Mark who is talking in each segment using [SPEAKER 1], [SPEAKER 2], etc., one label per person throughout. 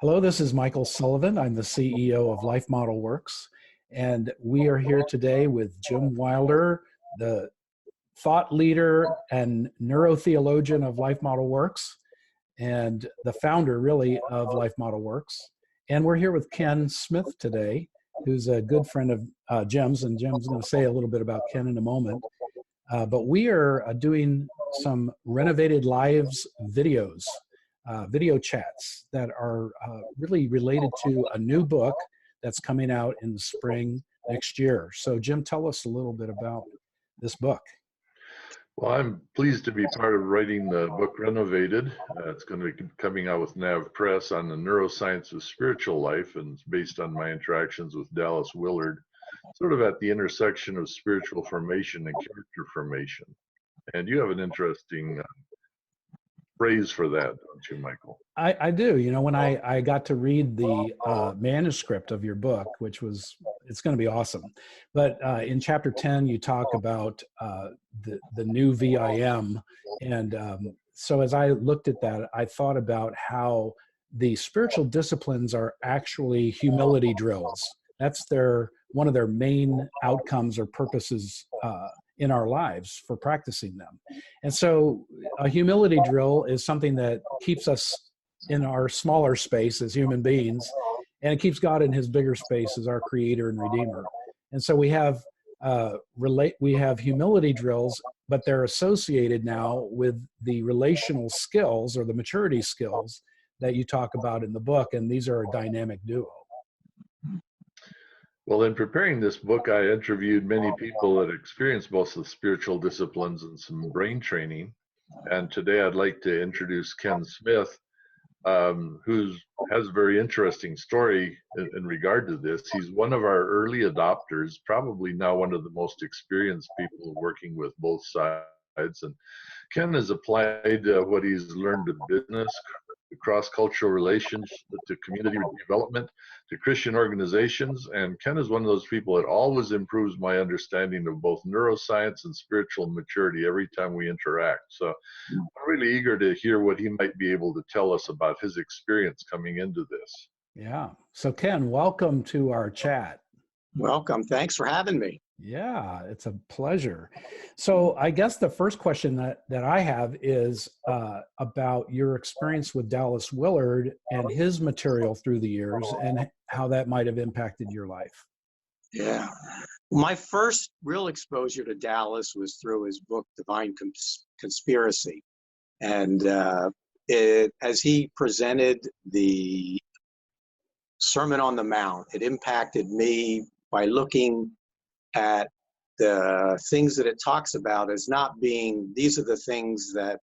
[SPEAKER 1] Hello, this is Michael Sullivan. I'm the CEO of Life Model Works, and we are here today with Jim Wilder, the thought leader and neurotheologian of Life Model Works, and the founder, really, of Life Model Works. And we're here with Ken Smith today, who's a good friend of Jim's, and Jim's going to say a little bit about Ken in a moment. But we are doing some Renovated Lives videos. Video chats that are really related to a new book that's coming out in the spring next year. So Jim, tell us a little bit about this book.
[SPEAKER 2] Well, I'm pleased to be part of writing the book Renovated. It's going to be coming out with Nav Press on the neuroscience of spiritual life, and it's based on my interactions with Dallas Willard, sort of at the intersection of spiritual formation and character formation. And you have an interesting phrase for that, don't you, Michael?
[SPEAKER 1] I do. You know, when I got to read the manuscript of your book, which was, it's going to be awesome. But in chapter 10, you talk about the new VIM. And so as I looked at that, I thought about how the spiritual disciplines are actually humility drills. That's one of their main outcomes or purposes in our lives for practicing them. And so a humility drill is something that keeps us in our smaller space as human beings, and it keeps God in his bigger space as our creator and redeemer. And so we have humility drills, but they're associated now with the relational skills or the maturity skills that you talk about in the book. And these are a dynamic duo.
[SPEAKER 2] Well, in preparing this book, I interviewed many people that experience both the spiritual disciplines and some brain training. And today I'd like to introduce Ken Smith, who has a very interesting story in regard to this. He's one of our early adopters, probably now one of the most experienced people working with both sides. And Ken has applied what he's learned to business, to cross-cultural relations, to community development, to Christian organizations. And Ken is one of those people that always improves my understanding of both neuroscience and spiritual maturity every time we interact. So I'm really eager to hear what he might be able to tell us about his experience coming into this.
[SPEAKER 1] Yeah. So Ken, welcome to our chat.
[SPEAKER 3] Welcome. Thanks for having me.
[SPEAKER 1] Yeah, it's a pleasure. So I guess the first question that I have is about your experience with Dallas Willard and his material through the years and how that might have impacted your life.
[SPEAKER 3] Yeah. My first real exposure to Dallas was through his book, Divine Conspiracy. And as he presented the Sermon on the Mount, it impacted me by looking at the things that it talks about as not being, these are the things that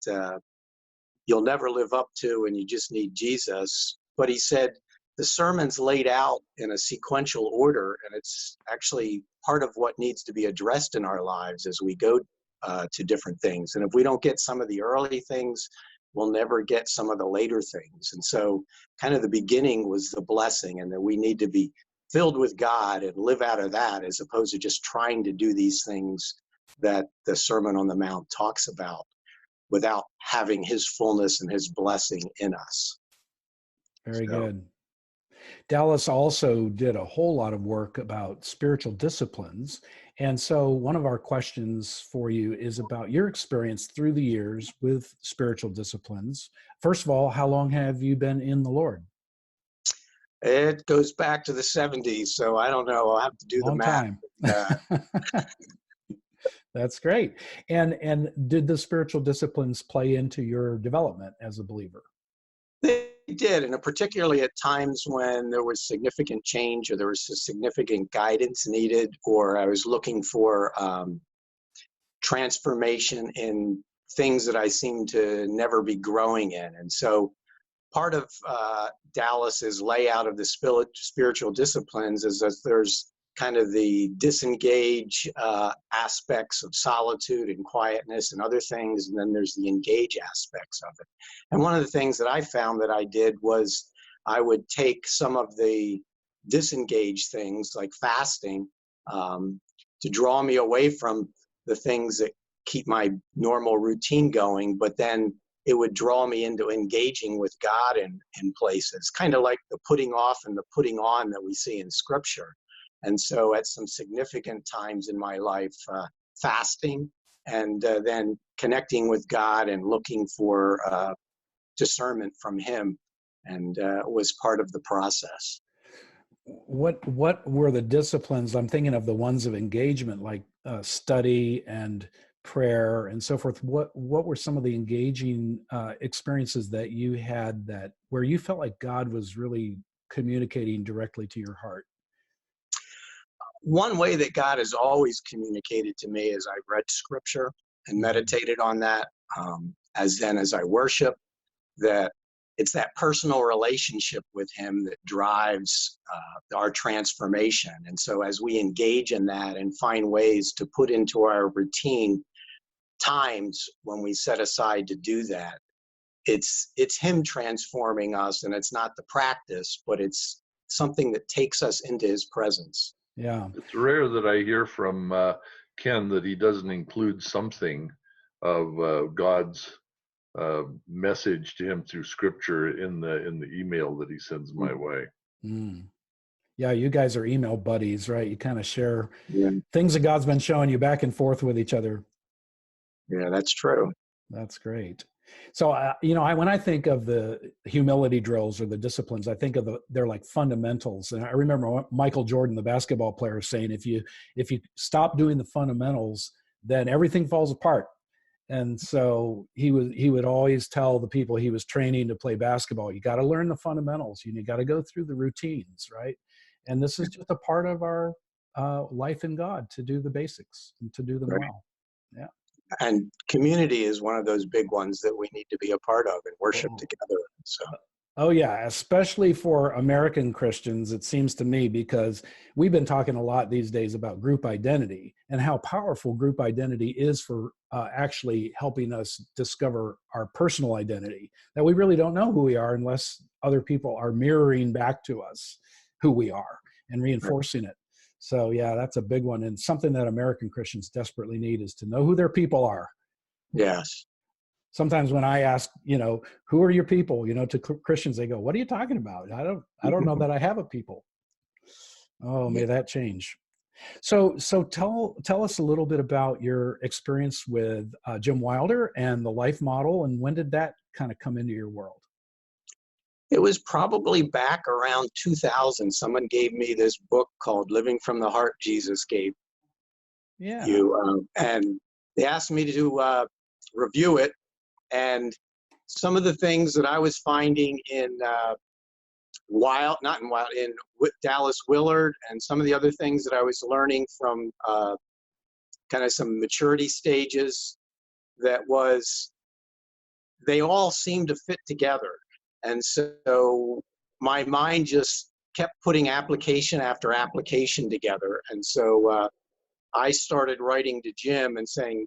[SPEAKER 3] you'll never live up to and you just need Jesus. But he said the sermon's laid out in a sequential order, and it's actually part of what needs to be addressed in our lives as we go to different things. And if we don't get some of the early things, we'll never get some of the later things. And so kind of the beginning was the blessing, and that we need to be filled with God and live out of that, as opposed to just trying to do these things that the Sermon on the Mount talks about without having his fullness and his blessing in us.
[SPEAKER 1] Very good. Dallas also did a whole lot of work about spiritual disciplines. And so one of our questions for you is about your experience through the years with spiritual disciplines. First of all, how long have you been in the Lord?
[SPEAKER 3] It goes back to the 70s, so I don't know. I'll have to do the math.
[SPEAKER 1] Time. That's great. And did the spiritual disciplines play into your development as a believer?
[SPEAKER 3] They did, and particularly at times when there was significant change or there was a significant guidance needed, or I was looking for transformation in things that I seemed to never be growing in. And so part of Dallas's layout of the spiritual disciplines is that there's kind of the disengage aspects of solitude and quietness and other things, and then there's the engage aspects of it. And one of the things that I found that I did was I would take some of the disengage things like fasting to draw me away from the things that keep my normal routine going, but then it would draw me into engaging with God in places, kind of like the putting off and the putting on that we see in Scripture. And so at some significant times in my life, fasting and then connecting with God and looking for discernment from Him, and was part of the process.
[SPEAKER 1] What were the disciplines? I'm thinking of the ones of engagement, like study and prayer and so forth. What were some of the engaging experiences that you had that where you felt like God was really communicating directly to your heart?
[SPEAKER 3] One way that God has always communicated to me is I read Scripture and meditated on that. As I worship, that it's that personal relationship with Him that drives our transformation. And so as we engage in that and find ways to put into our routine times when we set aside to do that, it's Him transforming us, and it's not the practice, but it's something that takes us into His presence.
[SPEAKER 1] Yeah.
[SPEAKER 2] It's rare that I hear from Ken that he doesn't include something of God's message to him through Scripture in the email that he sends my way.
[SPEAKER 1] Mm. Yeah, you guys are email buddies, right? You kind of share
[SPEAKER 3] Yeah,
[SPEAKER 1] things that God's been showing you back and forth with each other.
[SPEAKER 3] yeah, that's true.
[SPEAKER 1] That's great. So, when I think of the humility drills or the disciplines, I think of they're like fundamentals. And I remember Michael Jordan, the basketball player, saying, if you stop doing the fundamentals, then everything falls apart. And so he would always tell the people he was training to play basketball, you got to learn the fundamentals. You got to go through the routines, right? And this is just a part of our life in God, to do the basics and to do them well. Yeah.
[SPEAKER 3] And community is one of those big ones that we need to be a part of and worship together. So.
[SPEAKER 1] Oh yeah, especially for American Christians, it seems to me, because we've been talking a lot these days about group identity and how powerful group identity is for actually helping us discover our personal identity, that we really don't know who we are unless other people are mirroring back to us who we are and reinforcing it. So yeah, that's a big one, and something that American Christians desperately need is to know who their people are.
[SPEAKER 3] Yes.
[SPEAKER 1] Sometimes when I ask, who are your people, to Christians, they go, what are you talking about? I don't know that I have a people. Oh, may that change. So tell us a little bit about your experience with Jim Wilder and the life model, and when did that kind of come into your world?
[SPEAKER 3] It was probably back around 2000. Someone gave me this book called Living from the Heart Jesus Gave You. And they asked me to review it. And some of the things that I was finding in Dallas Willard, and some of the other things that I was learning from kind of some maturity stages, they all seemed to fit together. And so my mind just kept putting application after application together. And so I started writing to Jim and saying,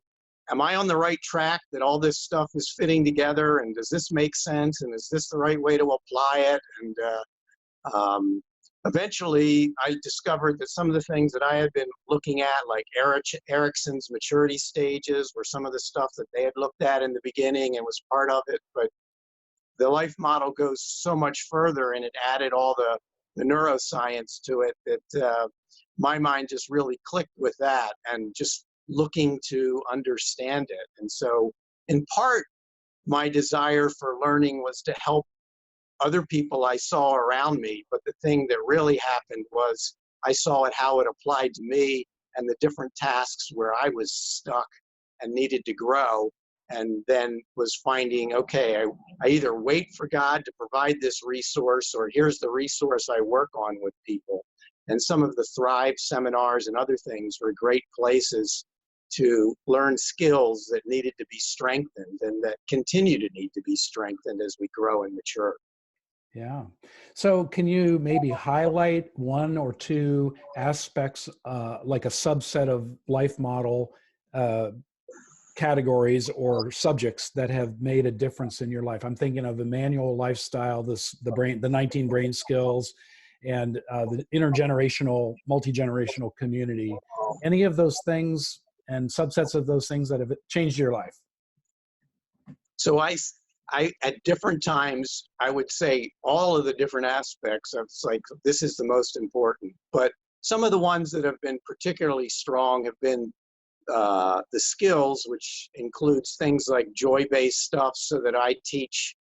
[SPEAKER 3] am I on the right track, that all this stuff is fitting together? And does this make sense? And is this the right way to apply it? And eventually I discovered that some of the things that I had been looking at, like Erickson's maturity stages, were some of the stuff that they had looked at in the beginning and was part of it. But the life model goes so much further, and it added all the neuroscience to it, that my mind just really clicked with that, and just looking to understand it. And so in part, my desire for learning was to help other people I saw around me. But the thing that really happened was I saw it, how it applied to me, and the different tasks where I was stuck and needed to grow. And then was finding, okay, I either wait for God to provide this resource, or here's the resource I work on with people. And some of the Thrive seminars and other things were great places to learn skills that needed to be strengthened, and that continue to need to be strengthened as we grow and mature.
[SPEAKER 1] Yeah. So can you maybe highlight one or two aspects, like a subset of life model categories or subjects that have made a difference in your life? I'm thinking of Emmanuel lifestyle, the 19 brain skills, and the intergenerational, multi-generational community. Any of those things and subsets of those things that have changed your life?
[SPEAKER 3] So I at different times, I would say all of the different aspects of it's like, this is the most important. But some of the ones that have been particularly strong have been the skills, which includes things like joy-based stuff, so that I teach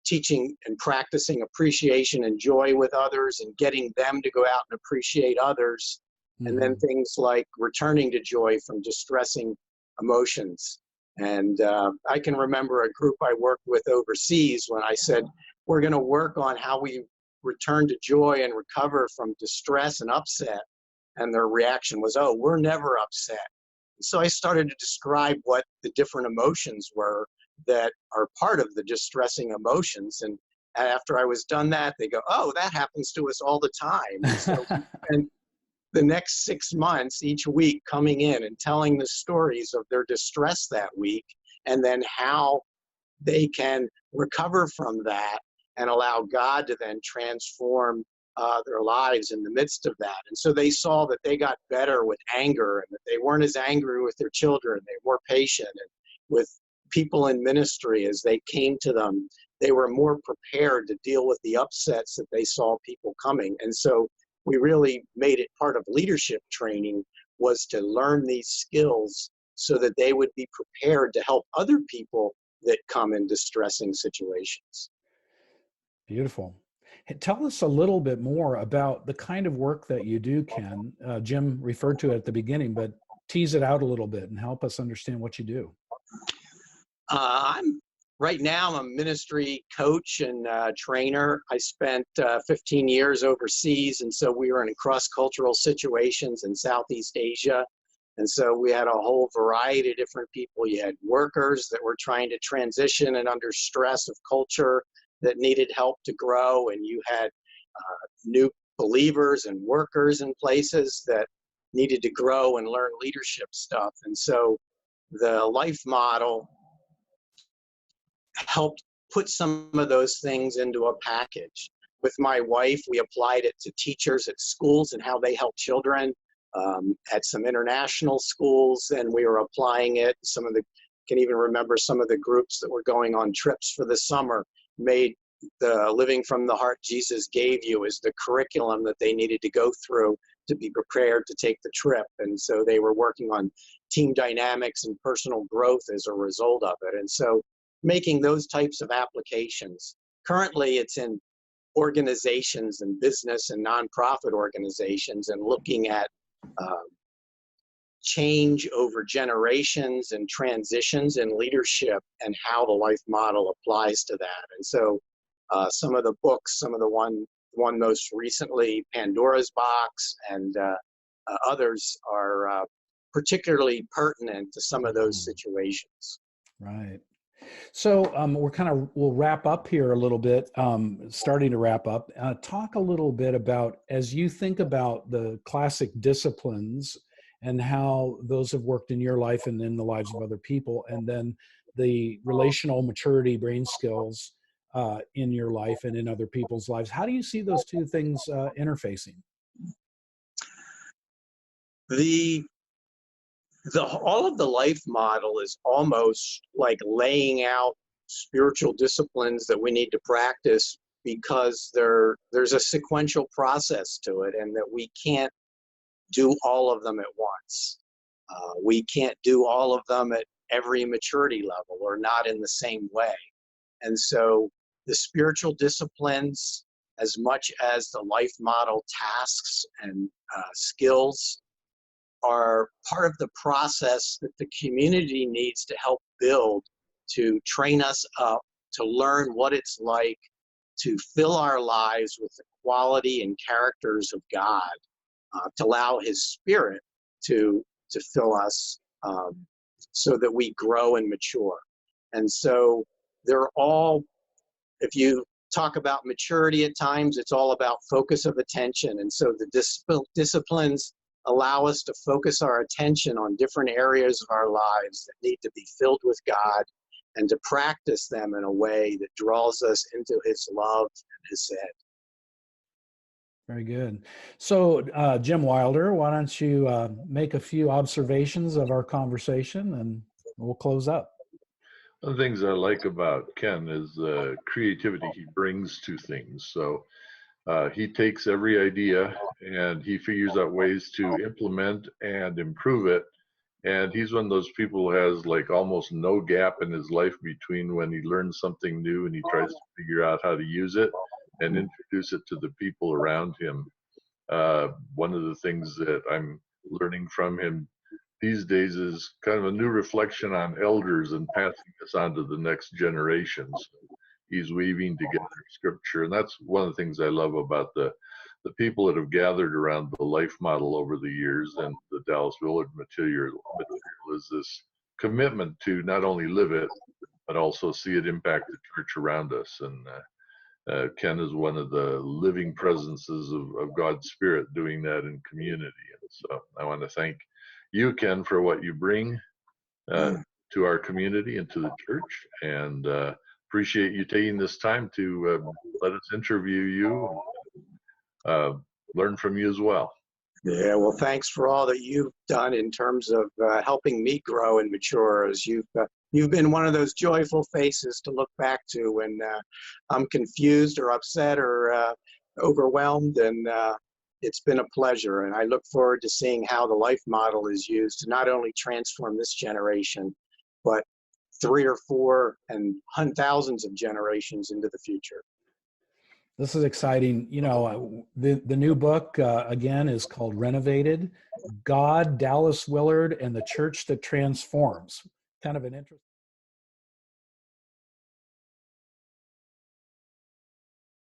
[SPEAKER 3] teaching and practicing appreciation and joy with others and getting them to go out and appreciate others. And then things like returning to joy from distressing emotions. And I can remember a group I worked with overseas when I said, we're going to work on how we return to joy and recover from distress and upset. And their reaction was, oh, we're never upset. So I started to describe what the different emotions were that are part of the distressing emotions. And after I was done that, they go, oh, that happens to us all the time. And so, and the next 6 months, each week, coming in and telling the stories of their distress that week, and then how they can recover from that and allow God to then transform their lives in the midst of that. And so they saw that they got better with anger, and that they weren't as angry with their children. They were more patient, and with people in ministry, as they came to them, they were more prepared to deal with the upsets that they saw people coming. And so we really made it part of leadership training, was to learn these skills so that they would be prepared to help other people that come in distressing situations.
[SPEAKER 1] Beautiful. Hey, tell us a little bit more about the kind of work that you do, Ken. Jim referred to it at the beginning, but tease it out a little bit and help us understand what you do.
[SPEAKER 3] Right now, I'm a ministry coach and trainer. I spent 15 years overseas, and so we were in cross-cultural situations in Southeast Asia. And so we had a whole variety of different people. You had workers that were trying to transition and under stress of culture that needed help to grow, and you had new believers and workers in places that needed to grow and learn leadership stuff. And so the life model helped put some of those things into a package. With my wife, we applied it to teachers at schools and how they help children at some international schools, and we were applying it. Can even remember some of the groups that were going on trips for the summer made the Living from the Heart Jesus Gave You as the curriculum that they needed to go through to be prepared to take the trip. And so they were working on team dynamics and personal growth as a result of it. And so making those types of applications. Currently, it's in organizations and business and nonprofit organizations, and looking at change over generations and transitions in leadership and how the life model applies to that. And so some of the books, some of the one most recently, Pandora's Box, and others are particularly pertinent to some of those situations.
[SPEAKER 1] Right. So we'll wrap up here a little bit, starting to wrap up. Talk a little bit about, as you think about the classic disciplines and how those have worked in your life and in the lives of other people, and then the relational maturity brain skills in your life and in other people's lives. How do you see those two things interfacing?
[SPEAKER 3] All of the life model is almost like laying out spiritual disciplines that we need to practice, because there's a sequential process to it, and that we can't do all of them at once. We can't do all of them at every maturity level, or not in the same way. And so the spiritual disciplines, as much as the life model tasks and skills, are part of the process that the community needs to help build, to train us up, to learn what it's like to fill our lives with the quality and characters of God, to allow His Spirit to fill us, so that we grow and mature. And so they're all, if you talk about maturity at times, it's all about focus of attention. And so the disciplines allow us to focus our attention on different areas of our lives that need to be filled with God, and to practice them in a way that draws us into His love and His head.
[SPEAKER 1] Very good. So, Jim Wilder, why don't you make a few observations of our conversation, and we'll close up.
[SPEAKER 2] One of the things I like about Ken is the creativity he brings to things. So he takes every idea and he figures out ways to implement and improve it. And he's one of those people who has like almost no gap in his life between when he learns something new and he tries to figure out how to use it and introduce it to the people around him. One of the things that I'm learning from him these days is kind of a new reflection on elders and passing this on to the next generations. He's weaving together scripture, and that's one of the things I love about the people that have gathered around the life model over the years and the Dallas Willard material is this commitment to not only live it but also see it impact the church around us. And Ken is one of the living presences of God's Spirit doing that in community. And so I want to thank you, Ken, for what you bring to our community and to the church, and appreciate you taking this time to let us interview you, learn from you as well.
[SPEAKER 3] Yeah, well, thanks for all that you've done in terms of helping me grow and mature. As you've been one of those joyful faces to look back to when I'm confused or upset or overwhelmed, and it's been a pleasure. And I look forward to seeing how the life model is used to not only transform this generation, but 3 or 4 and thousands of generations into the future.
[SPEAKER 1] This is exciting. You know, the new book, again, is called Renovated, God, Dallas Willard, and the Church That Transforms. Kind of an interesting.